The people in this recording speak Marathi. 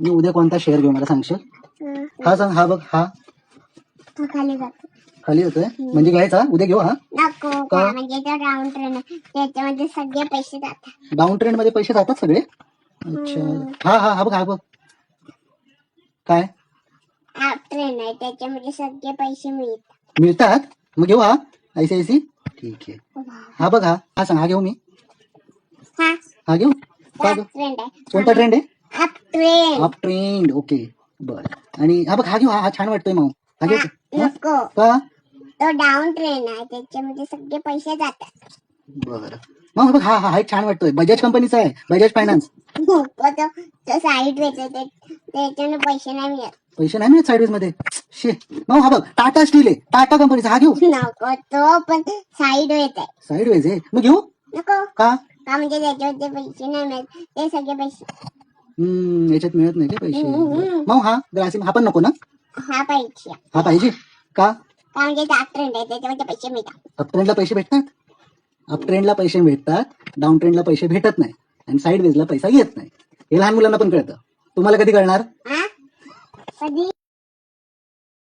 मी उद्या कोणता शेअर घेऊ मला सांगशील? हा सांग. हा बघ, हा खाली जातो. खाली होतोय म्हणजे घ्यायचा उद्या घेऊ. हा नको का? म्हणजे तो राऊंड ट्रेन आहे त्याच्यामध्ये सगळे पैसे जातात. डाऊन ट्रेंड मध्ये पैसे जातात सगळे. अच्छा. हा हा हा बघ, हा बघ. काय अप ट्रेन आहे त्याच्यामध्ये सगळे पैसे मिळतात. मिळतात? मग घेऊ हा ICICI. ठीक आहे. हा बघ, हा हा सांग. हा घेऊ मी? हा हा घेऊ का अप ग? ट्रेंड आहे. कोणता ट्रेंड आहे? Up train. Up trend. Okay बर. आणि हा बघ, हा घेऊ. हा छान वाटतोय मग. हा घेऊ का? नको का? तो डाऊन ट्रेन आहे त्याच्यामध्ये सगळे पैसे जातात. बरं. मग बघ, हा हा हा एक छान वाटतोय. बजाज कंपनीचा आहे, बजाज फायनान्स. नको तो साईड वेच आहे त्याच्याने पैसे नाही मिळत. पैसे नाही मिळत साईडवेज मध्ये. शे. मग हा बघ, टाटा स्टील आहे, टाटा कंपनीचा. हा घेऊ? नको तो पण साईड वेच आहे. साईडवेज आहे मग घेऊ नको का? का म्हणजे त्याच्यावरती पैसे नाही मिळत ते सगळे पैसे. याच्यात मिळत नाही का पैसे? बरं. मग हा ग्रासिम हा पण नको ना? हा पाहिजे हा पाहिजे का? का म्हणजे ते अप ट्रेंड आहे त्याच्यामध्ये पैसे मिळतात. अप ट्रेंडला पैसे भेटतात. अप ट्रेंडला पैसे भेटतात, डाऊन ट्रेंडला पैसे भेटत नाही आणि साईडवेजला पैसा येत नाही. हे लहान मुलांना पण कळतं. तुम्हाला कधी कळणार? कधी